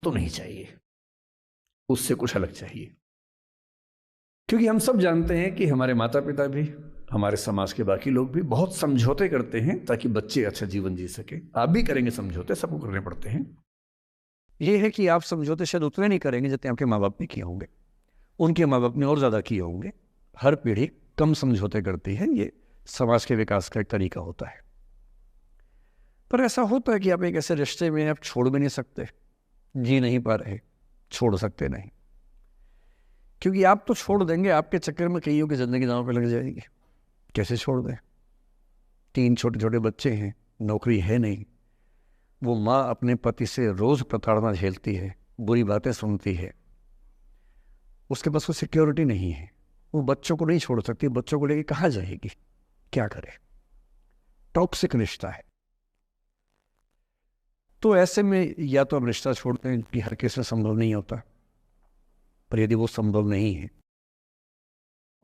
तो नहीं चाहिए, उससे कुछ अलग चाहिए। क्योंकि हम सब जानते हैं कि हमारे माता पिता भी, हमारे समाज के बाकी लोग भी बहुत समझौते करते हैं ताकि बच्चे अच्छा जीवन जी सके। आप भी करेंगे समझौते, सबको करने पड़ते हैं। ये है कि आप समझौते शायद उतने नहीं करेंगे जितने आपके माँ बाप ने किए होंगे, उनके माँ बाप ने और ज़्यादा किए होंगे। हर पीढ़ी कम समझौते करती है, ये समाज के विकास का एक तरीका होता है। पर ऐसा होता है कि आप एक ऐसे रिश्ते में आप छोड़ भी नहीं सकते, जी नहीं पा रहे, छोड़ सकते नहीं, क्योंकि आप तो छोड़ देंगे, आपके चक्कर में कईयों की ज़िंदगी दांव पे लग जाएगी। कैसे छोड़ दें? 3 छोटे छोटे बच्चे हैं, नौकरी है नहीं, वो माँ अपने पति से रोज़ प्रताड़ना झेलती है, बुरी बातें सुनती है, उसके पास कोई सिक्योरिटी नहीं है, वो बच्चों को नहीं छोड़ सकती, बच्चों को लेके कहाँ जाएगी, क्या करे? टॉक्सिक रिश्ता है। तो ऐसे में या तो हम रिश्ता छोड़ते हैं कि हर किसी से संभव नहीं होता, पर यदि वो संभव नहीं है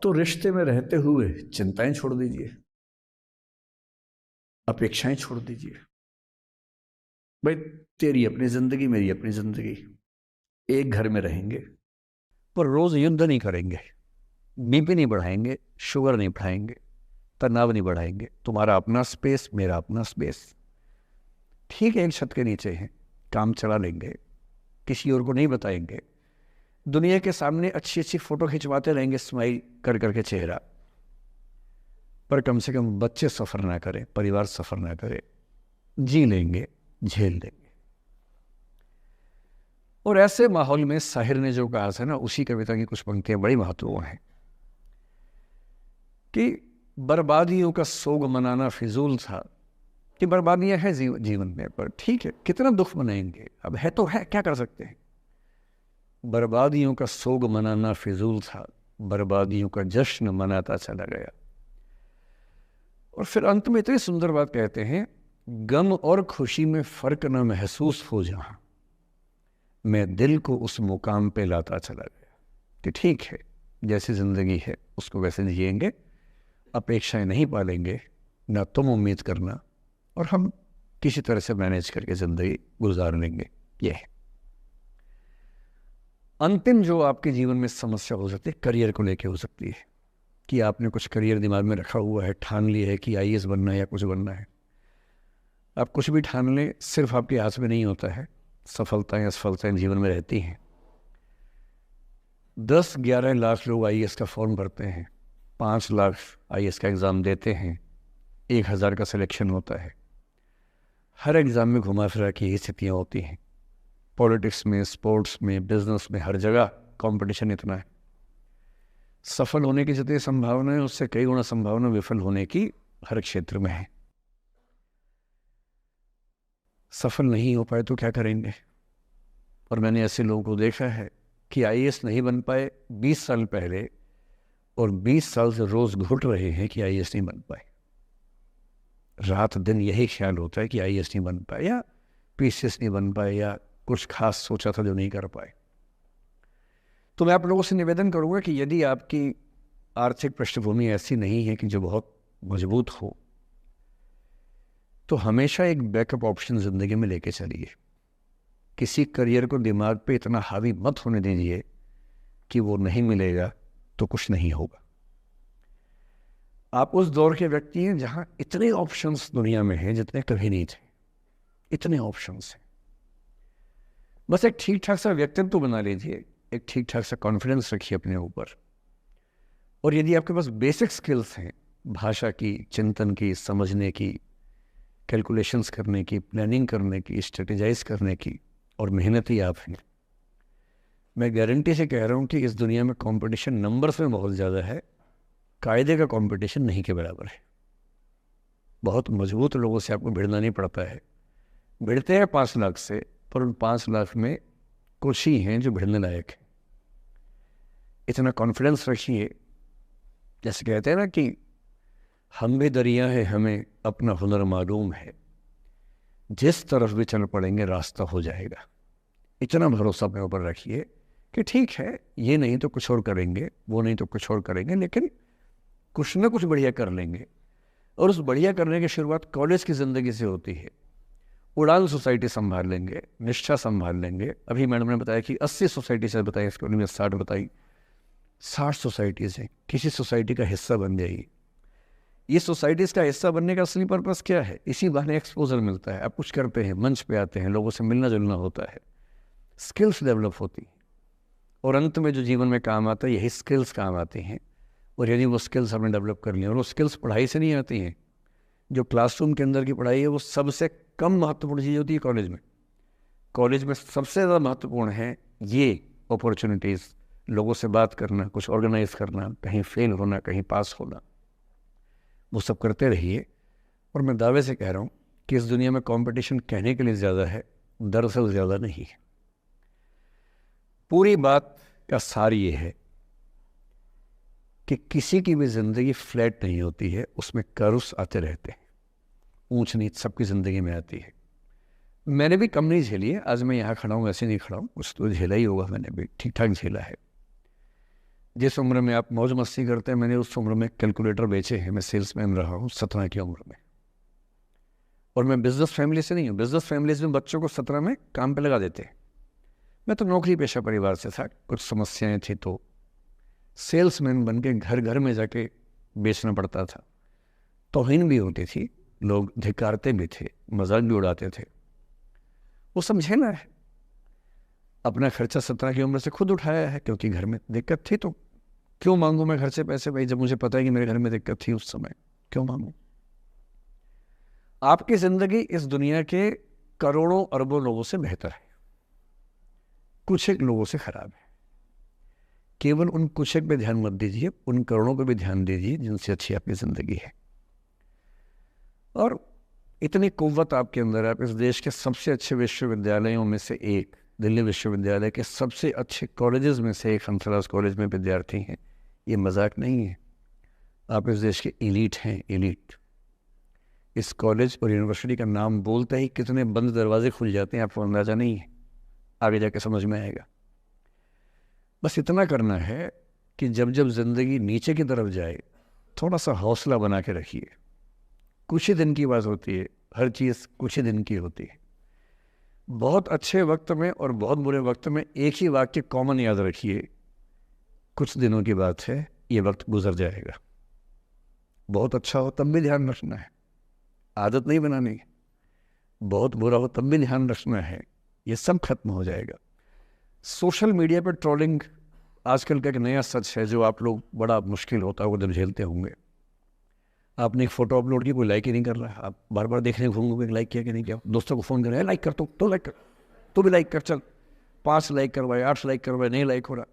तो रिश्ते में रहते हुए चिंताएं छोड़ दीजिए, अपेक्षाएं छोड़ दीजिए। भाई, तेरी अपनी जिंदगी, मेरी अपनी जिंदगी, एक घर में रहेंगे पर रोज युद्ध नहीं करेंगे, बीपी नहीं बढ़ाएंगे, शुगर नहीं बढ़ाएंगे, तनाव नहीं बढ़ाएंगे। तुम्हारा अपना स्पेस, मेरा अपना स्पेस, ठीक है, एक छत के नीचे हैं, काम चला लेंगे, किसी और को नहीं बताएंगे, दुनिया के सामने अच्छी अच्छी फोटो खिंचवाते रहेंगे स्माइल कर करके चेहरा, पर कम से कम बच्चे सफ़र ना करें, परिवार सफ़र ना करे, जी लेंगे, झेल लेंगे। और ऐसे माहौल में साहिर ने जो कहा था ना, उसी कविता की कुछ पंक्तियां बड़ी महत्वपूर्ण हैं कि बर्बादियों का सोग मनाना फिजूल था, कि बर्बादियां हैं जीवन में, पर ठीक है, कितना दुख मनाएंगे, अब है तो है, क्या कर सकते हैं। बर्बादियों का सोग मनाना फिजूल था, बर्बादियों का जश्न मनाता चला गया। और फिर अंत में इतनी सुंदर बात कहते हैं, गम और खुशी में फर्क न महसूस हो जहां, मैं दिल को उस मुकाम पे लाता चला गया। कि ठीक है, जैसी ज़िंदगी है उसको वैसे जिएंगे, अपेक्षाएं नहीं पालेंगे, ना तुम उम्मीद करना, और हम किसी तरह से मैनेज करके ज़िंदगी गुजार लेंगे। ये है अंतिम जो आपके जीवन में समस्या हो सकती है, करियर को लेके हो सकती है, कि आपने कुछ करियर दिमाग में रखा हुआ है, ठान लिया है कि आईएएस बनना है या कुछ बनना है। आप कुछ भी ठान लें, सिर्फ आपके हाथ में नहीं होता है, सफलताएं असफलताएं जीवन में रहती हैं। 10-11 लाख लोग आईएएस का फॉर्म भरते हैं, 5 लाख आईएएस का एग्ज़ाम देते हैं, 1000 का सिलेक्शन होता है। हर एग्ज़ाम में घुमा फिरा की यही स्थितियाँ होती हैं। पॉलिटिक्स में, स्पोर्ट्स में, बिजनेस में, हर जगह कंपटीशन इतना है। सफल होने की जितनी संभावना है, उससे कई गुना संभावना विफल होने की हर क्षेत्र में है। सफल नहीं हो पाए तो क्या करेंगे? और मैंने ऐसे लोगों को देखा है कि आईएएस नहीं बन पाए 20 साल पहले, और 20 साल से रोज़ घुट रहे हैं कि आईएएस नहीं बन पाए। रात दिन यही ख्याल होता है कि आईएएस नहीं बन पाए, या पीसीएस नहीं बन पाए, या कुछ खास सोचा था जो नहीं कर पाए। तो मैं आप लोगों से निवेदन करूँगा कि यदि आपकी आर्थिक पृष्ठभूमि ऐसी नहीं है कि जो बहुत मजबूत हो, तो हमेशा एक बैकअप ऑप्शन ज़िंदगी में लेके चलिए। किसी करियर को दिमाग पे इतना हावी मत होने दीजिए कि वो नहीं मिलेगा तो कुछ नहीं होगा। आप उस दौर के व्यक्ति हैं जहाँ इतने ऑप्शंस दुनिया में हैं जितने कभी नहीं थे, इतने ऑप्शंस हैं। बस एक ठीक ठाक सा व्यक्तित्व बना लीजिए, एक ठीक ठाक सा कॉन्फिडेंस रखिए अपने ऊपर, और यदि आपके पास बेसिक स्किल्स हैं, भाषा की, चिंतन की, समझने की, कैलकुलेशंस करने की, प्लानिंग करने की, स्ट्रेटेजाइज करने की, और मेहनती आप हैं, मैं गारंटी से कह रहा हूँ कि इस दुनिया में कंपटीशन नंबर्स में बहुत ज़्यादा है, कायदे का कंपटीशन नहीं के बराबर है। बहुत मजबूत लोगों से आपको भिड़ना नहीं पड़ता है। भिड़ते हैं 5 लाख से, पर उन 5 लाख में कुछ ही हैं जो भिड़ने लायक है। इतना कॉन्फिडेंस रखिए, जैसे कहते हैं ना कि हम भी दरिया है, हमें अपना हुनर मालूम है, जिस तरफ भी चल पड़ेंगे रास्ता हो जाएगा। इतना भरोसा अपने ऊपर रखिए कि ठीक है, ये नहीं तो कुछ और करेंगे, वो नहीं तो कुछ और करेंगे, लेकिन कुछ ना कुछ बढ़िया कर लेंगे। और उस बढ़िया करने की शुरुआत कॉलेज की ज़िंदगी से होती है, उड़ान सोसाइटी संभाल लेंगे, निष्ठा संभाल लेंगे। अभी मैडम ने बताया कि 80 सोसाइटी से बताई, इसके उन्होंने 60 बताई। 60 सोसाइटीज़ हैं, किसी सोसाइटी का हिस्सा बन जाइए। ये सोसाइटीज़ का हिस्सा बनने का असली पर्पस क्या है? इसी बहाने एक्सपोजर मिलता है, आप कुछ करते हैं, मंच पे आते हैं, लोगों से मिलना जुलना होता है, स्किल्स डेवलप होती हैं, और अंत में जो जीवन में काम आता है यही स्किल्स काम आते हैं। और यदि वो स्किल्स हमने डेवलप कर लिए, और वो स्किल्स पढ़ाई से नहीं आती हैं, जो क्लासरूम के अंदर की पढ़ाई है वो सबसे कम महत्वपूर्ण चीज़ होती है कॉलेज में। कॉलेज में सबसे ज़्यादा महत्वपूर्ण है ये अपॉर्चुनिटीज़, लोगों से बात करना, कुछ ऑर्गेनाइज करना, कहीं फेल होना, कहीं पास होना, वो सब करते रहिए। और मैं दावे से कह रहा हूँ कि इस दुनिया में कंपटीशन कहने के लिए ज़्यादा है, दरअसल ज़्यादा नहीं है। पूरी बात का सार ये है कि किसी की भी ज़िंदगी फ्लैट नहीं होती है, उसमें कर्व्स आते रहते हैं, ऊंच नीच सबकी ज़िंदगी में आती है। मैंने भी कम नहीं झेली है, आज मैं यहाँ खड़ा हूँ ऐसे नहीं खड़ा हूँ, कुछ तो झेला ही होगा, मैंने भी ठीक ठाक झेला है। जिस उम्र में आप मौज मस्ती करते हैं, मैंने उस उम्र में कैलकुलेटर बेचे हैं। मैं सेल्समैन रहा हूँ 17 की उम्र में, और मैं बिजनेस फैमिली से नहीं हूँ। बिजनेस फैमिलीज में बच्चों को 17 में काम पे लगा देते हैं। मैं तो नौकरी पेशा परिवार से था, कुछ समस्याएं थी तो सेल्समैन बन के घर घर में जाके बेचना पड़ता था। तौहीन भी होती थी, लोग धिक्कारते भी थे, मजाक भी उड़ाते थे, वो समझे ना है। अपना खर्चा 17 की उम्र से खुद उठाया है, क्योंकि घर में दिक्कत थी, तो क्यों मांगू मैं घर से पैसे भाई, जब मुझे पता है कि मेरे घर में दिक्कत थी उस समय, क्यों मांगू। आपकी जिंदगी इस दुनिया के करोड़ों अरबों लोगों से बेहतर है, कुछ एक लोगों से खराब है। केवल उन कुछ एक पे ध्यान मत दीजिए, उन करोड़ों पे भी ध्यान दीजिए जिनसे अच्छी आपकी जिंदगी है। और इतनी कुव्वत आपके अंदर है, आप इस देश के सबसे अच्छे विश्वविद्यालयों में से एक, दिल्ली विश्वविद्यालय के सबसे अच्छे कॉलेजेस में से एक हंसराज कॉलेज में विद्यार्थी हैं। ये मजाक नहीं है, आप इस देश के एलीट हैं, एलीट। इस कॉलेज और यूनिवर्सिटी का नाम बोलते ही कितने बंद दरवाजे खुल जाते हैं, आपको अंदाजा नहीं है, आगे जाके समझ में आएगा। बस इतना करना है कि जब जब जिंदगी नीचे की तरफ जाए, थोड़ा सा हौसला बना के रखिए। कुछ ही दिन की बात होती है, हर चीज़ कुछ ही दिन की होती है। बहुत अच्छे वक्त में और बहुत बुरे वक्त में एक ही वाक्य कॉमन याद रखिए, कुछ दिनों की बात है, ये वक्त गुजर जाएगा। बहुत अच्छा हो तब भी ध्यान रखना है, आदत नहीं बनानी। बहुत बुरा हो तब भी ध्यान रखना है, ये सब खत्म हो जाएगा। सोशल मीडिया पर ट्रोलिंग आजकल का एक नया सच है, जो आप लोग बड़ा मुश्किल होता होगा जब झेलते होंगे। आपने एक फ़ोटो अपलोड की, कोई लाइक ही नहीं कर रहा, आप बार बार देखने घूमोगे लाइक किया कि नहीं किया। दोस्तों को फ़ोन करें, लाइक कर तो लाइक कर, तो भी लाइक कर, चल 5 लाइक करवाए, 8 लाइक करवाए, नहीं लाइक हो रहा।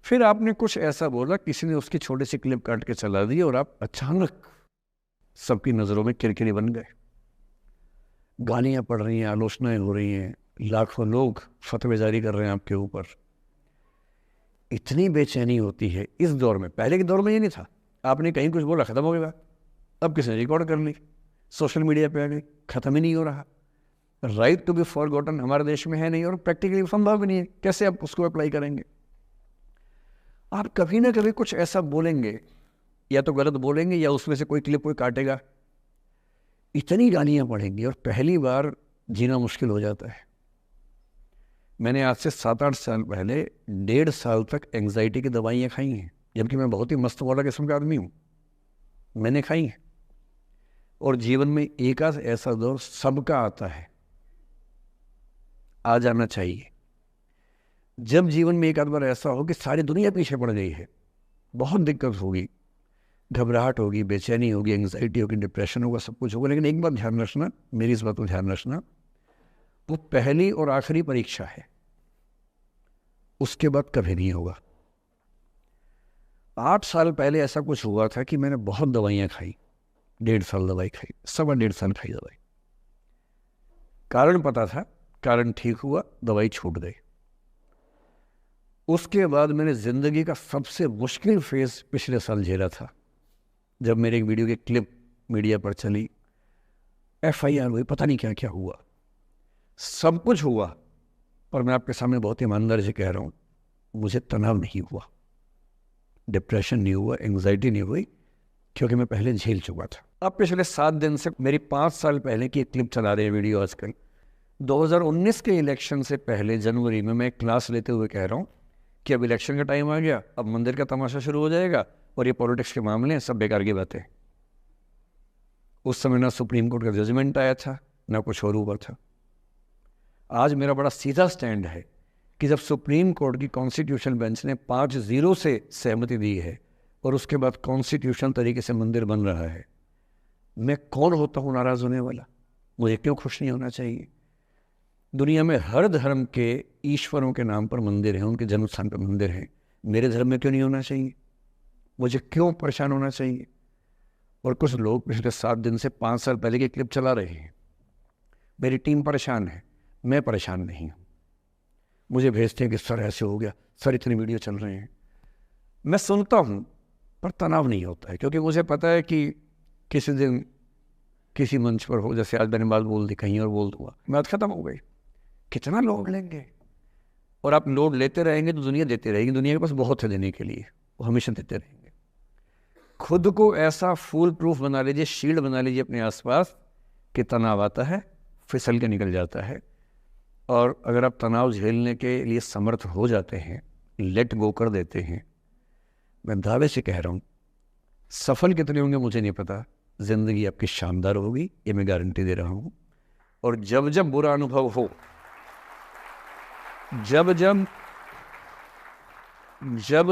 फिर आपने कुछ ऐसा बोला, किसी ने उसकी छोटी सी क्लिप काट के चला दी, और आप अचानक सबकी नज़रों में किरकिरी बन गए। गालियाँ पड़ रही हैं, आलोचनाएं हो रही हैं, लाखों लोग फतवे जारी कर रहे हैं आपके ऊपर। इतनी बेचैनी होती है इस दौर में। पहले के दौर में ये नहीं था, आपने कहीं कुछ बोला खत्म हो गई बात, अब किसी ने रिकॉर्ड कर ली, सोशल मीडिया पे आ गई, खत्म ही नहीं हो रहा। राइट टू बी फॉरगॉटन हमारे देश में है नहीं, और प्रैक्टिकली संभव भी नहीं है। कैसे आप उसको अप्लाई करेंगे? आप कभी ना कभी कुछ ऐसा बोलेंगे, या तो गलत बोलेंगे या उसमें से कोई क्लिप कोई काटेगा, इतनी गालियां पड़ेंगी और पहली बार जीना मुश्किल हो जाता है। मैंने आज से 7-8 साल पहले 1.5 साल तक एंग्जाइटी की दवाइयाँ खाई हैं, जबकि मैं बहुत ही मस्त वाला किस्म का आदमी हूँ, मैंने खाई हैं। और जीवन में एक आध ऐसा दौर सबका आता है, आ जाना चाहिए। जब जीवन में एक आध बार ऐसा हो कि सारी दुनिया पीछे पड़ गई है, बहुत दिक्कत होगी, घबराहट होगी, बेचैनी होगी, एंग्जाइटी होगी, डिप्रेशन होगा, सब कुछ होगा। लेकिन एक बात ध्यान रखना, मेरी इस बात को ध्यान रखना, वो पहली और आखिरी परीक्षा है, उसके बाद कभी नहीं होगा। 8 साल पहले ऐसा कुछ हुआ था कि मैंने बहुत दवाइयाँ खाई, 1.5 साल दवाई खाई, 1.25 साल खाई दवाई। कारण पता था, कारण ठीक हुआ, दवाई छूट गई। उसके बाद मैंने ज़िंदगी का सबसे मुश्किल फेज़ पिछले साल झेला था, जब मेरे एक वीडियो की क्लिप मीडिया पर चली, FIR हुई, पता नहीं क्या क्या हुआ, सब कुछ हुआ। पर मैं आपके सामने बहुत ईमानदारी से कह रहा हूँ, मुझे तनाव नहीं हुआ, डिप्रेशन नहीं हुआ, एंग्जाइटी नहीं हुई, क्योंकि मैं पहले झेल चुका था। अब पिछले 7 दिन से मेरी 5 साल पहले की एक क्लिप चला रहे हैं वीडियो आजकल। 2019 के इलेक्शन से पहले जनवरी में मैं एक क्लास लेते हुए कह रहा हूँ कि अब इलेक्शन का टाइम आ गया, अब मंदिर का तमाशा शुरू हो जाएगा और ये पॉलिटिक्स के मामले हैं, सब बेकार की बातें। उस समय ना सुप्रीम कोर्ट का जजमेंट आया था, ना कुछ और हुआ था। आज मेरा बड़ा सीधा स्टैंड है कि जब सुप्रीम कोर्ट की कॉन्स्टिट्यूशन बेंच ने 5-0 से सहमति दी है और उसके बाद कॉन्स्टिट्यूशन तरीके से मंदिर बन रहा है, मैं कौन होता हूँ नाराज़ होने वाला? मुझे क्यों खुश नहीं होना चाहिए? दुनिया में हर धर्म के ईश्वरों के नाम पर मंदिर हैं, उनके जन्म स्थान पर मंदिर हैं। मेरे धर्म में क्यों नहीं होना चाहिए? मुझे क्यों परेशान होना चाहिए? और कुछ लोग पिछले 7 दिन से 5 साल पहले की क्लिप चला रहे हैं। मेरी टीम परेशान है, मैं परेशान नहीं हूँ। मुझे भेजते हैं कि सर ऐसे हो गया, सर इतने वीडियो चल रहे हैं। मैं सुनता हूँ पर तनाव नहीं होता है, क्योंकि मुझे पता है कि किसी दिन किसी मंच पर हो, जैसे आज मैंने बात बोल दी, कहीं और बोल दूंगा, बात खत्म हो गई। कितना लोड लेंगे? और आप लोड लेते रहेंगे तो दुनिया देती रहेगी। दुनिया के पास बहुत है देने के लिए, वो हमेशा देते रहेंगे। खुद को ऐसा फूल प्रूफ बना लीजिए, शील्ड बना लीजिए अपने आसपास कि तनाव आता है फिसल के निकल जाता है। और अगर आप तनाव झेलने के लिए समर्थ हो जाते हैं, लेट गो कर देते हैं, मैं दावे से कह रहा हूँ, सफल कितने होंगे मुझे नहीं पता, जिंदगी आपकी शानदार होगी, ये मैं गारंटी दे रहा हूँ। और जब जब बुरा अनुभव हो, जब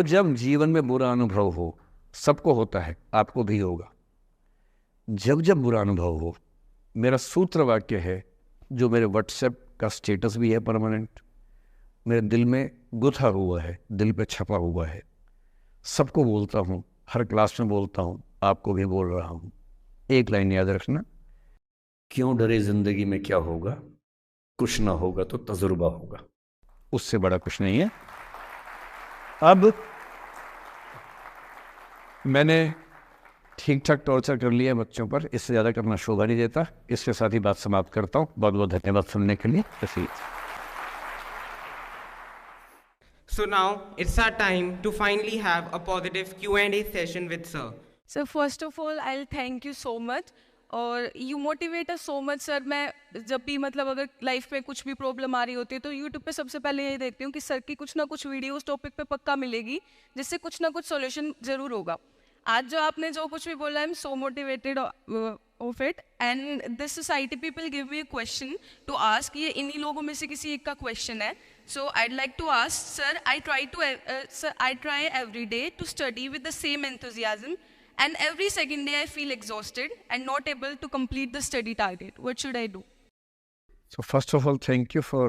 जब जीवन में बुरा अनुभव हो, सबको होता है, आपको भी होगा। जब जब बुरा अनुभव हो, मेरा सूत्र वाक्य है जो मेरे व्हाट्सएप का स्टेटस भी है परमानेंट, मेरे दिल में गुथा हुआ है, दिल पे छपा हुआ है, सबको बोलता हूँ, हर क्लास में बोलता हूँ, आपको भी बोल रहा हूँ। एक लाइन याद रखना, क्यों डरे जिंदगी में क्या होगा, कुछ ना होगा तो तजुर्बा होगा, उससे बड़ा कुछ नहीं है। अब मैंने ठीक ठाक टॉर्चर कर लिया बच्चों पर, इससे ज़्यादा करना शोभा नहीं देता। इसके साथ ही बात समाप्त करता हूँ। बहुत बहुत धन्यवाद सुनने के लिए। So now it's our time to finally have a positive Q&A session with sir. So first of all, I'll thank you so much. और you motivate us so much sir. मैं जब भी मतलब अगर लाइफ में कुछ भी प्रॉब्लम आ रही होती है तो यूट्यूब पे सबसे पहले यही देखती हूँ कि सर की कुछ ना कुछ वीडियो उस टॉपिक पे पक्का मिलेगी, जिससे कुछ ना कुछ सॉल्यूशन जरूर होगा। आज जो आपने जो कुछ भी बोला, I am so motivated of it. And this society people give me a question to ask, ये इन्हीं लोगों में से किसी एक का क्वेश्चन है। So I'd like to ask sir, I try every day to study with the same enthusiasm, and every second day I feel exhausted and not able to complete the study target. What should I do? So first of all, thank you for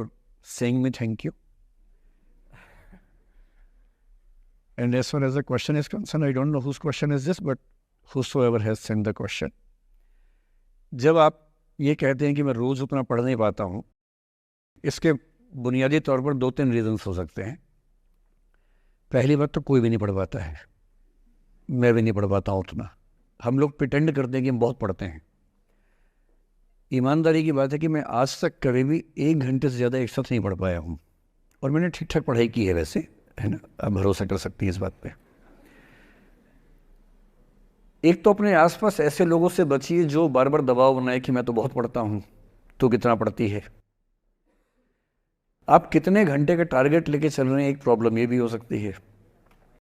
saying me thank you. And as far as the question is concerned, I don't know whose question is this, but whosoever has sent the question. जब आप ये कहते हैं कि मैं रोज़ उतना पढ़ नहीं पाता हूँ, इसके बुनियादी तौर पर 2-3 रीजंस हो सकते हैं। पहली बात तो कोई भी नहीं पढ़ पाता है, मैं भी नहीं पढ़ पाता हूँ उतना। हम लोग प्रिटेंड करते हैं कि हम बहुत पढ़ते हैं। ईमानदारी की बात है कि मैं आज तक कभी भी 1 घंटे से ज़्यादा एक साथ नहीं पढ़ पाया हूँ, और मैंने ठीक ठाक पढ़ाई की है वैसे, है ना, आप भरोसा कर सकती हैं इस बात पे। एक तो अपने आसपास ऐसे लोगों से बचिए जो बार बार दबाव बनाए कि मैं तो बहुत पढ़ता हूँ, तो कितना पढ़ती है। आप कितने घंटे का टारगेट लेके चल रहे हैं, एक प्रॉब्लम ये भी हो सकती है।